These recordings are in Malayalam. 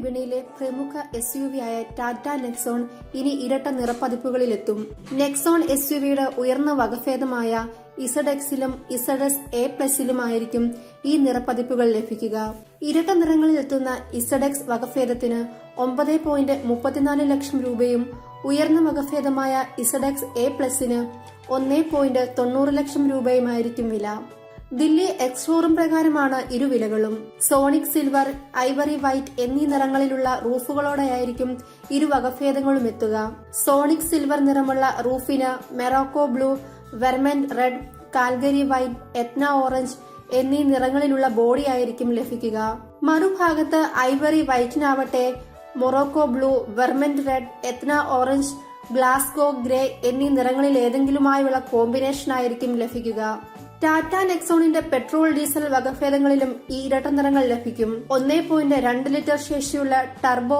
വിപണിയിലെ പ്രമുഖ SUV ആയ ടാറ്റ നെക്സോൺ ഇനി ഇരട്ട നിറപ്പതിപ്പുകളിലെത്തും. നെക്സോൺ SUVയുടെ ഉയർന്ന വകഭേദമായ ZX-ലും ZS A+ലുമായിരിക്കും ഈ നിറപ്പതിപ്പുകൾ ലഭിക്കുക. ഇരട്ട നിറങ്ങളിലെത്തുന്ന ZX വകഭേദത്തിന് 9.34 ലക്ഷം രൂപയും ഉയർന്ന വകഭേദമായ ZX A+ന് 1.90 ലക്ഷം രൂപയുമായിരിക്കും വില. ദില്ലി എക്സ്ഷോറൂം പ്രകാരമാണ് ഇരുവിലകളും. സോണിക് സിൽവർ, ഐവറി വൈറ്റ് എന്നീ നിറങ്ങളിലുള്ള റൂഫുകളോടെയായിരിക്കും ഇരു വകഭേദങ്ങളും എത്തുക. സോണിക് സിൽവർ നിറമുള്ള റൂഫിന് Morocco blue, Vermont red, Calgary white, Etna orange എന്നീ നിറങ്ങളിലുള്ള ബോഡിയായിരിക്കും ലഭിക്കുക. മറുഭാഗത്ത് ഐവറി വൈറ്റിനാവട്ടെ Morocco blue, Vermont red, Etna orange, Glasgow grey എന്നീ നിറങ്ങളിൽ ഏതെങ്കിലുമായുള്ള കോമ്പിനേഷനായിരിക്കും ലഭിക്കുക. ടാറ്റ നെക്സോണിന്റെ പെട്രോൾ, ഡീസൽ വകഭേദങ്ങളിലും ഈ ഇരട്ട നിറങ്ങൾ ലഭിക്കും. 1.2 ലിറ്റർ ശേഷിയുള്ള ടർബോ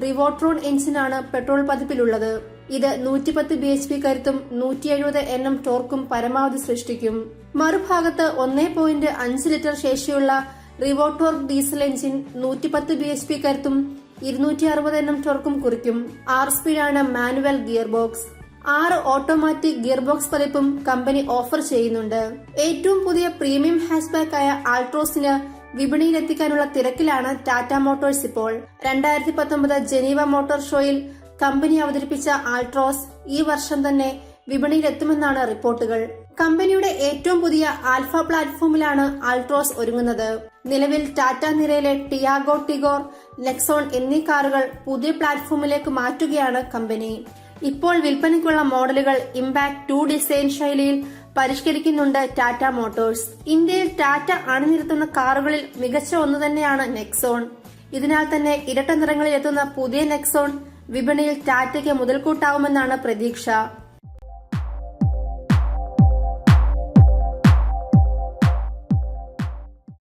റിവോട്രോൺ എഞ്ചിനാണ് പെട്രോൾ പതിപ്പിലുള്ളത്. ഇത് 110 bhp കരുത്തും 170 Nm ടോർക്കും പരമാവധി സൃഷ്ടിക്കും. മറുഭാഗത്ത് 1.5 ലിറ്റർ ശേഷിയുള്ള റിവോട്ടോർക്ക് ഡീസൽ എഞ്ചിൻ 110 bhp കരുത്തും 260 Nm ടോർക്കും കുറിക്കും. 6 സ്പീഡാണ് manual gear box. 6 automatic gear box പതിപ്പും കമ്പനി ഓഫർ ചെയ്യുന്നുണ്ട്. ഏറ്റവും പുതിയ പ്രീമിയം ഹാച്ച്ബാക്ക് ആയ ആൾട്രോസിന് വിപണിയിലെത്തിക്കാനുള്ള തിരക്കിലാണ് ടാറ്റ മോട്ടോഴ്സ് ഇപ്പോൾ. 2019 ജനീവ മോട്ടോർ ഷോയിൽ കമ്പനി അവതരിപ്പിച്ച ആൾട്രോസ് ഈ വർഷം തന്നെ വിപണിയിലെത്തുമെന്നാണ് റിപ്പോർട്ടുകൾ. കമ്പനിയുടെ ഏറ്റവും പുതിയ ആൽഫ പ്ലാറ്റ്ഫോമിലാണ് ആൾട്രോസ് ഒരുങ്ങുന്നത്. നിലവിൽ ടാറ്റ നിരയിലെ ടിയാഗോ, ടിഗോർ, നെക്സോൺ എന്നീ കാറുകൾ പുതിയ പ്ലാറ്റ്ഫോമിലേക്ക് മാറ്റുകയാണ് കമ്പനി. ഇപ്പോൾ വിൽപ്പനയ്ക്കുള്ള മോഡലുകൾ ഇമ്പാക്ട് 2 ഡിസൈൻ ശൈലിയിൽ പരിഷ്കരിക്കുന്നുണ്ട് ടാറ്റ മോട്ടോഴ്സ്. ഇന്ത്യയിൽ ടാറ്റ അണിനിരത്തുന്ന കാറുകളിൽ മികച്ച ഒന്ന് തന്നെയാണ് നെക്സോൺ. ഇതിനാൽ തന്നെ ഇരട്ട നിറങ്ങളിൽ എത്തുന്ന പുതിയ നെക്സോൺ വിപണിയിൽ ടാറ്റയ്ക്ക് മുതൽക്കൂട്ടാവുമെന്നാണ് പ്രതീക്ഷ.